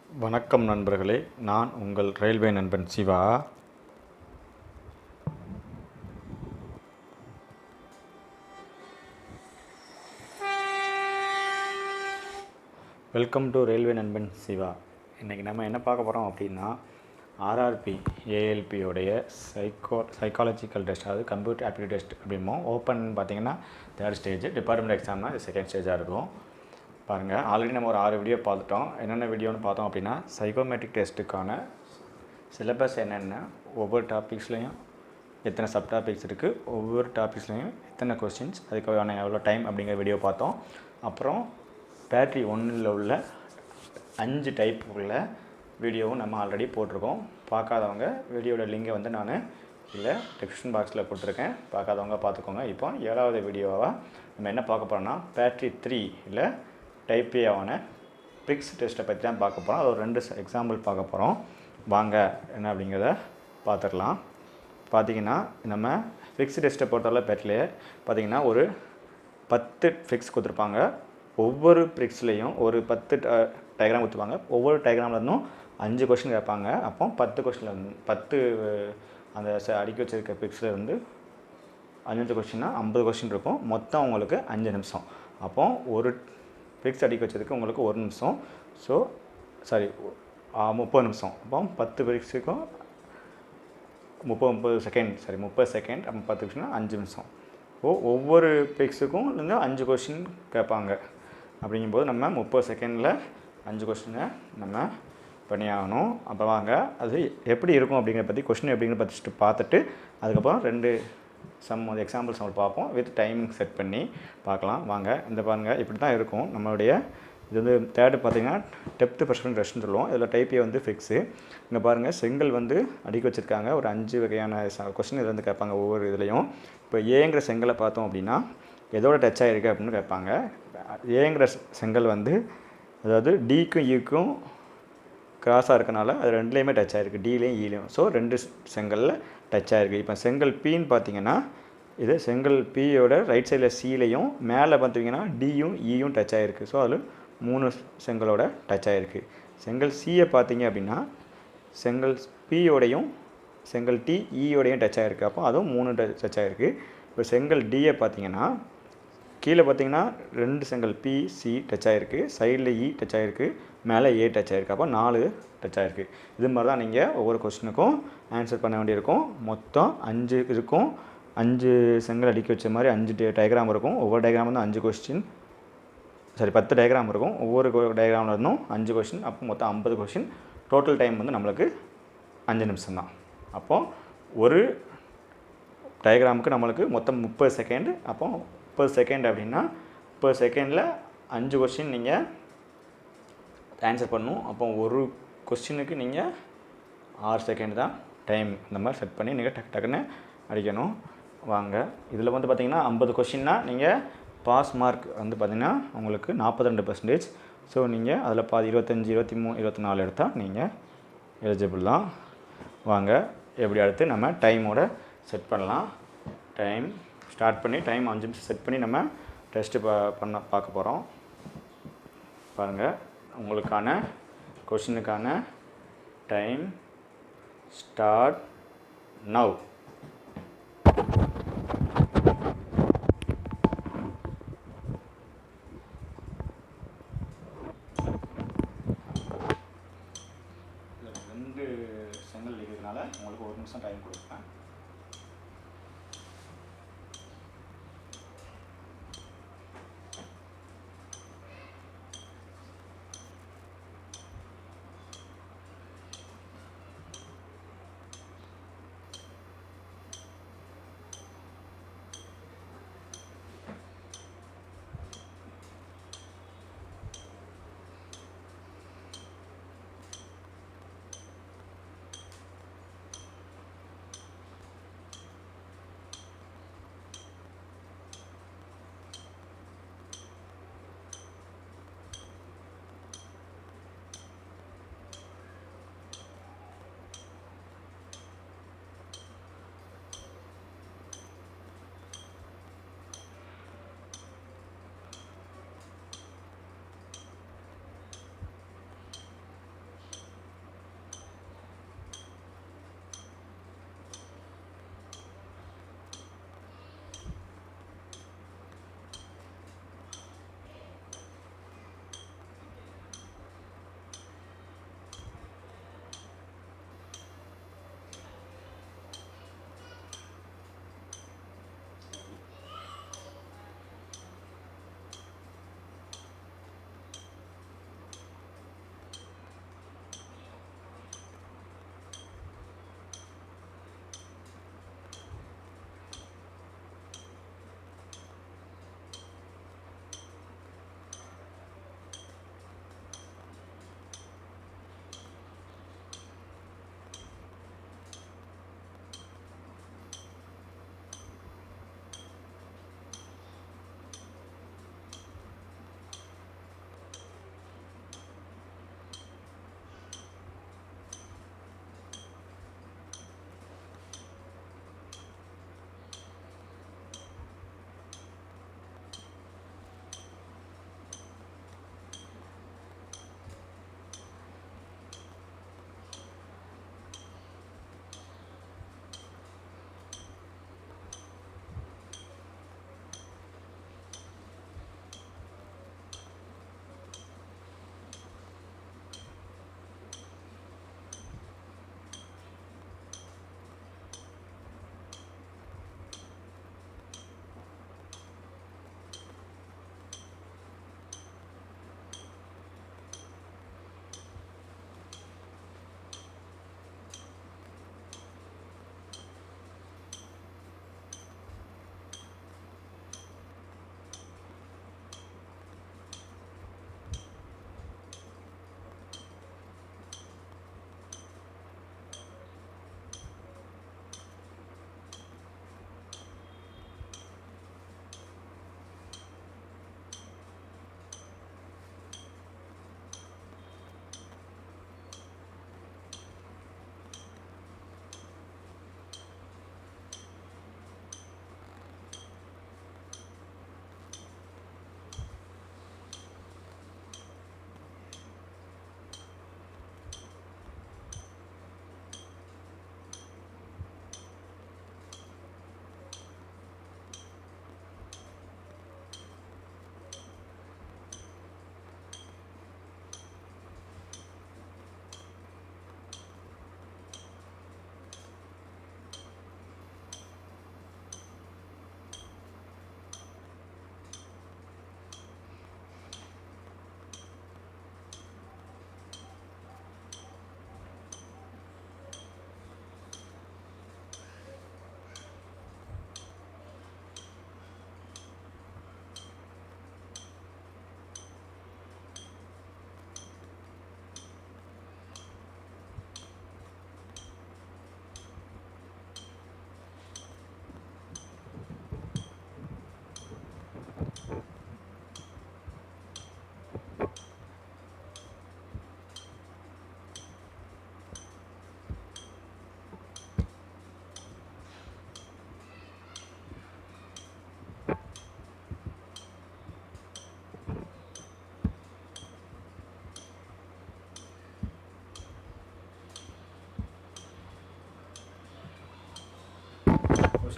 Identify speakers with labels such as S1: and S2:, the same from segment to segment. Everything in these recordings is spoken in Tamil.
S1: வணக்கம் நண்பர்களே, நான் உங்கள் ரயில்வே நண்பன் சிவா. வெல்கம் டு ரயில்வே நண்பன் சிவா. இன்றைக்கி நம்ம என்ன பார்க்க போகிறோம் அப்படின்னா, ஆர்ஆர்பி ஏஎல்பியோடைய சைக்காலஜிக்கல் டெஸ்ட், அதாவது கம்ப்யூட்டர் ஆப்டிடியூட் டெஸ்ட் அப்படிம்போம். ஓப்பன் பார்த்திங்கன்னா 3rd ஸ்டேஜ், டிபார்ட்மெண்ட் எக்ஸாம்னா இது 2nd ஸ்டேஜாக இருக்கும். பாருங்கள், ஆல்ரெடி நம்ம ஒரு 6 வீடியோ பார்த்துட்டோம். என்னென்ன வீடியோன்னு பார்த்தோம் அப்படின்னா, சைக்கோமெட்ரிக் டெஸ்ட்டுக்கான சிலபஸ் என்னென்ன, ஒவ்வொரு டாபிக்ஸ்லையும் எத்தனை சப் டாபிக்ஸ் இருக்குது, ஒவ்வொரு டாபிக்ஸ்லையும் எத்தனை கொஸ்டின்ஸ், அதுக்கான எவ்வளோ டைம் அப்படிங்கிற வீடியோ பார்த்தோம். அப்புறம் பேட்ரி 1ல் உள்ள 5 டைப் உள்ள வீடியோவும் நம்ம ஆல்ரெடி போட்டிருக்கோம். பார்க்காதவங்க வீடியோட லிங்கை வந்து நான் இல்லை டிஸ்கிரிப்ஷன் பாக்ஸில் கொடுத்துருக்கேன், பார்க்காதவங்க பார்த்துக்கோங்க. இப்போ 7வது வீடியோவாக நம்ம என்ன பார்க்க போகிறோம்னா, பேட்ரி 3 இல்லை டைப் ஏவான பிக்ஸ் டெஸ்ட்டை பற்றி தான் பார்க்க போகிறோம். அது ஒரு 2 எக்ஸாம்பிள் பார்க்க போகிறோம். வாங்க என்ன அப்படிங்கிறத பார்த்துடலாம். பார்த்திங்கன்னா, நம்ம ஃபிக்ஸ் டெஸ்ட்டை பொறுத்தவரை பேட்ரிலே பார்த்திங்கன்னா ஒரு 10 ஃபிக்ஸ் கொடுத்துருப்பாங்க. ஒவ்வொரு ஃபிக்ஸ்லேயும் ஒரு 10 டயக்ராம் கொடுத்துருப்பாங்க. ஒவ்வொரு டயக்ராம்லேருந்தும் 5 கொஸ்டின் கேட்பாங்க. அப்போ 10 கொஸ்டின்லேருந்து 10 அந்த அடுக்கி வச்சிருக்க ஃபிக்ஸில் இருந்து 5 கொஸ்டின்னா 50 கொஸ்டின் இருக்கும். மொத்தம் உங்களுக்கு 5 நிமிஷம். அப்போது ஒரு ஃபிக்ஸ் அடிக்க வச்சதுக்கு உங்களுக்கு 1 நிமிஷம். ஸோ 30 நிமிஷம். அப்போ 10 ஃபிக்ஸுக்கும் 30 செகண்ட், 30 செகண்ட். அப்போ 10 ஃபிக்ஸ்னால் 5 நிமிஷம். ஒவ்வொரு ஃபிக்ஸுக்கும் இருந்து 5 கொஸ்டின் கேட்பாங்க. அப்படிங்கும்போது நம்ம 30 செகண்டில் 5 கொஸ்டினை நம்ம பண்ணியாகணும். அப்போ வாங்க அது எப்படி இருக்கும் அப்படிங்கிறத பற்றி, கொஸ்டின் எப்படிங்கிற பற்றி பார்த்துட்டு அதுக்கப்புறம் 2 எக்ஸாம்பிள் சம் பார்ப்போம். வித் டைமிங் செட் பண்ணி பார்க்கலாம். வாங்க, இந்த பாருங்கள், இப்படி தான் இருக்கும் நம்மளுடைய. இது வந்து 3rd பார்த்திங்கன்னா டெப்த் பர்சன்ட் டெஸ்ட்னு சொல்லுவோம். இதில் டைப் ஏ வந்து ஃபிக்ஸு. இங்கே பாருங்கள், செங்கல் வந்து அடுக்கி வச்சுருக்காங்க. ஒரு 5 வகையான கொஸ்டின் இதில் வந்து கேட்பாங்க ஒவ்வொரு இதுலேயும். இப்போ ஏங்கிற செங்கலை பார்த்தோம் அப்படின்னா எதோட டச் ஆகிருக்கு அப்படின்னு கேட்பாங்க. ஏங்கிற செங்கல் வந்து அதாவது டிக்கும் ஈக்கும் கிராஸாக இருக்கனால அது 2லேயுமே டச் ஆகிருக்கு, டிலேயும் ஈலையும். ஸோ 2 செங்கலில் டச் ஆகிருக்கு. இப்போ செங்கல் பின்னு பார்த்தீங்கன்னா, இது செங்கல் பியோட ரைட் சைடில் சிலையும், மேலே பார்த்தீங்கன்னா டியும் ஈயும் டச் ஆகிருக்கு. ஸோ அதில் 3 செங்கலோட டச் ஆகிருக்கு. செங்கல் சியை பார்த்தீங்க அப்படின்னா செங்கல் பியோடையும் செங்கல் டி ஈயோடையும் டச் ஆகிருக்கு. அப்போ அதுவும் 3 டச் ஆகிருக்கு. இப்போ செங்கல் டியை பார்த்தீங்கன்னா கீழே பார்த்தீங்கன்னா 2 செங்கல் பி சி டச் ஆகிருக்கு, சைடில் இ டச் ஆகிருக்கு, மேலே ஏ டச் ஆகிருக்கு. அப்போ 4 டச் ஆகிருக்கு. இது மாதிரி தான் நீங்கள் ஒவ்வொரு கொஸ்டினுக்கும் ஆன்சர் பண்ண வேண்டியிருக்கும். மொத்தம் 5 இருக்கும். 5 செங்கல் அடிக்க வச்ச மாதிரி 5 டயக்ராம் இருக்கும். ஒவ்வொரு டயக்ராம் வந்து 5 கொஸ்டின், 10 டயக்ராம் இருக்கும். ஒவ்வொரு டயக்ராமில் இருந்தும் 5 கொஸ்டின். அப்போ மொத்தம் 50 கொஸ்டின். டோட்டல் டைம் வந்து நம்மளுக்கு 5 நிமிஷம் தான். அப்போது ஒரு டயக்ராமுக்கு நம்மளுக்கு மொத்தம் 30 செகண்ட். அப்போ 30 செகண்ட் அப்படின்னா 30 செகண்டில் 5 கொஸ்டின் நீங்கள் ஆன்சர் பண்ணணும். அப்போ ஒரு கொஸ்டினுக்கு நீங்கள் 6 செகண்ட் தான் டைம். இந்த மாதிரி செட் பண்ணி நீங்கள் டக்குன்னு அடிக்கணும். வாங்க, இதில் வந்து பார்த்திங்கன்னா 50 கொஸ்டின்னா நீங்கள் பாஸ் மார்க் வந்து பார்த்திங்கன்னா உங்களுக்கு 42%. ஸோ நீங்கள் அதில் பாதி 25, 23, 24 எடுத்தால் நீங்கள் எலிஜிபிள் தான். வாங்க, எப்படி அடுத்து நம்ம டைமோட செட் பண்ணலாம். டைம் ஸ்டார்ட் பண்ணி டைம் 5 நிமிஷம் செட் பண்ணி நம்ம டெஸ்ட்டு பார்க்க போகிறோம். பாருங்கள், உங்களுக்கான கொஷினுக்கான டைம் ஸ்டார்ட் நவ். இதில் 2 செங்கல் இருக்கிறதுனால உங்களுக்கு 1 நிமிஷம் டைம் கொடுப்பேன்.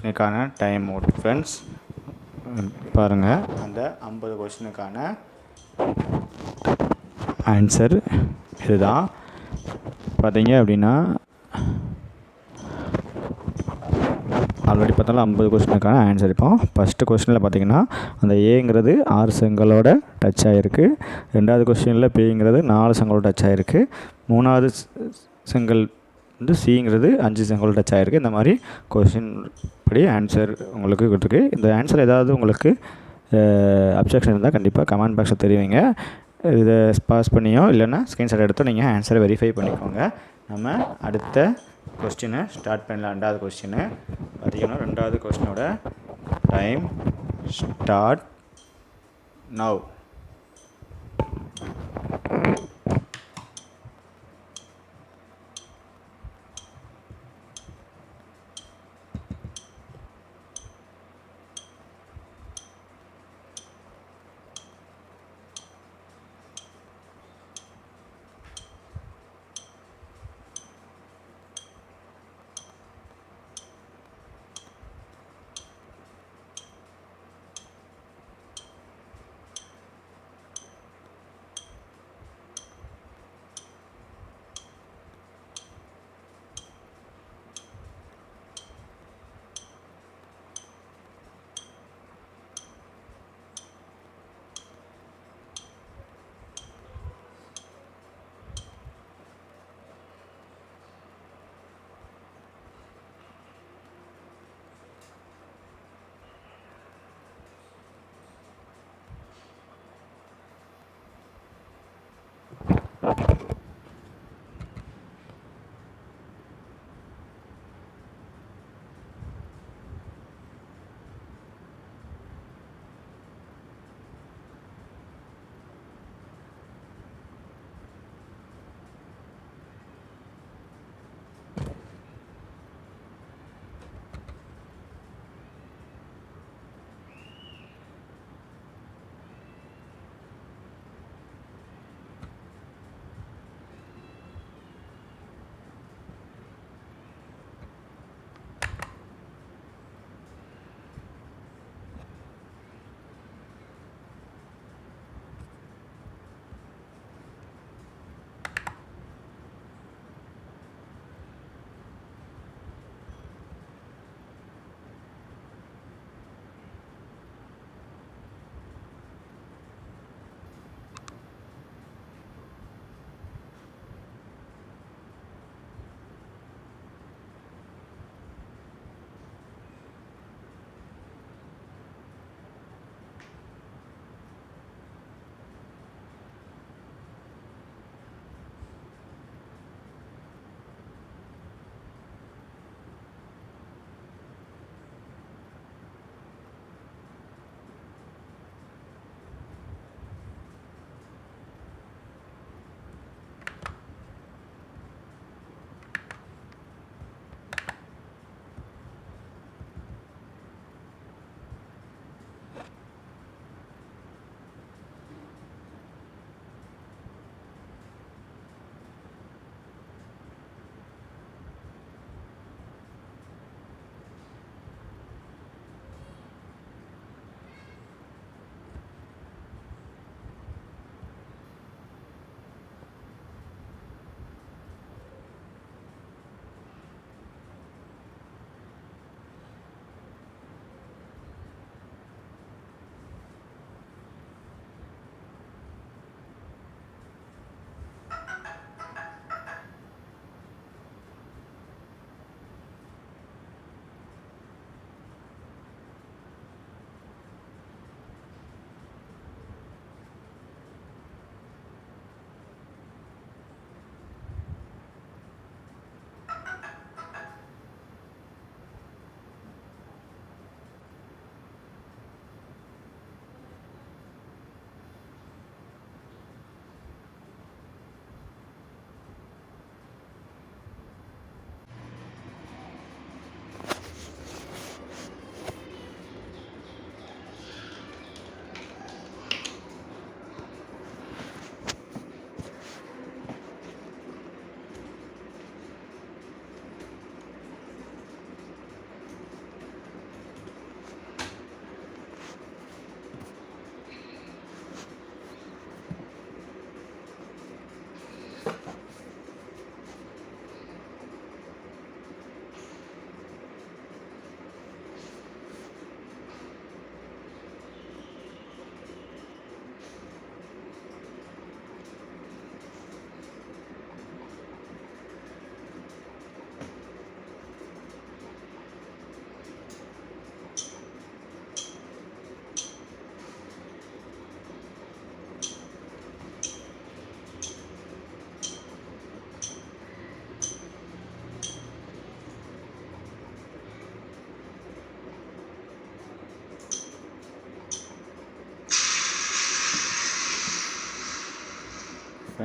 S1: கொஸ்டினுக்கான டைம் அவுட் ஃப்ரெண்ட்ஸ். பாருங்கள், அந்த 50 கொஸ்டினுக்கான ஆன்சர் இதுதான். பார்த்தீங்க அப்படின்னா ஆல்ரெடி பார்த்தாலும் 50 கொஸ்டினுக்கான ஆன்சர். இப்போ ஃபஸ்ட்டு கொஸ்டினில் பார்த்தீங்கன்னா அந்த ஏங்கிறது 6 செங்கலோட டச் ஆகிருக்கு. ரெண்டாவது கொஸ்டினில் பிங்கிறது 4 செங்கலோட டச் ஆகிருக்கு. மூணாவது செங்கல் வந்து சிங்கிறது 5 செங்கலோட டச் ஆகிருக்கு. இந்த மாதிரி கொஸ்டின் படி ஆன்சர் உங்களுக்கு கொடுத்துருக்கு. இந்த ஆன்சர் ஏதாவது உங்களுக்கு அப்ஜெக்ஷன் இருந்தால் கண்டிப்பாக கமெண்ட் பாக்ஸில் தெரிவிங்க. இதை பாஸ் பண்ணியோ இல்லைன்னா ஸ்க்ரீன்ஷாட் எடுத்து நீங்கள் ஆன்சரை வெரிஃபை பண்ணிக்கோங்க. நம்ம அடுத்த கொஸ்டினை ஸ்டார்ட் பண்ணலாம். ரெண்டாவது கொஸ்டின்னு பார்த்திங்கன்னா, ரெண்டாவது கொஸ்டினோட டைம் ஸ்டார்ட் நவ்.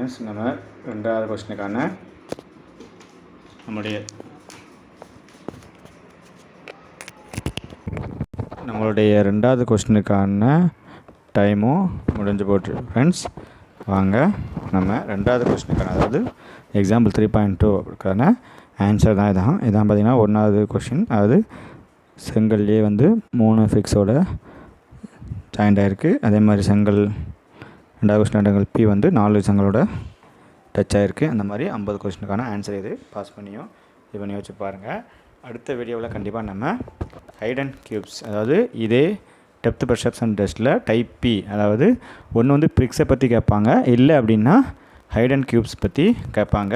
S1: ஃப்ரெண்ட்ஸ், நம்ம 2வது கொஸ்டினுக்கான நம்மளுடைய 2வது கொஸ்டினுக்கான டைமும் முடிஞ்சு போட்டு ஃப்ரெண்ட்ஸ். வாங்க நம்ம 2வது கொஸ்டினுக்கான, அதாவது எக்ஸாம்பிள் 3.2க்கான ஆன்சர் தான் இதான் பார்த்திங்கன்னா 1வது கொஸ்டின். அதாவது செங்கல்லே வந்து 3 ஃபிக்ஸோட ஜாயிண்ட் ஆகிருக்கு. அதே மாதிரி செங்கல் 2வது கொஸ்டின் பி வந்து 4 செங்கலோட டச் ஆகிருக்கு. அந்த மாதிரி 50 கொஸ்டினுக்கான ஆன்சர் இது. பாஸ் பண்ணியும் இது பண்ணி வச்சு பாருங்கள். அடுத்த வீடியோவில் கண்டிப்பாக நம்ம ஹைட் அண்ட் க்யூப்ஸ், அதாவது இதே டெப்த் பெர்செப்ஷன் டெஸ்ட்டில் டைப் பி, அதாவது ஒன்று வந்து ப்ரிக்ஸை பற்றி கேட்பாங்க, இல்லை அப்படின்னா ஹைட் அண்ட் க்யூப்ஸ் பற்றி கேட்பாங்க.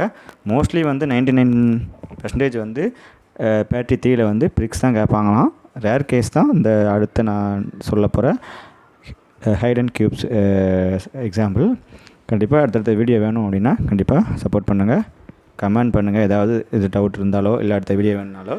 S1: மோஸ்ட்லி வந்து 99% வந்து பேட்ரி 3ல் வந்து ப்ரிக்ஸ் தான் கேட்பாங்களாம். ரேர் கேஸ் தான் இந்த அடுத்த நான் சொல்ல போகிற ஹைட் அண்ட் க்யூப்ஸ் எக்ஸாம்பிள். கண்டிப்பாக அடுத்தடுத்த வீடியோ வேணும் அப்படின்னா கண்டிப்பாக சப்போர்ட் பண்ணுங்கள், கமெண்ட் பண்ணுங்கள். ஏதாவது இது டவுட் இருந்தாலோ இல்லை அடுத்த வீடியோ வேணுனாலோ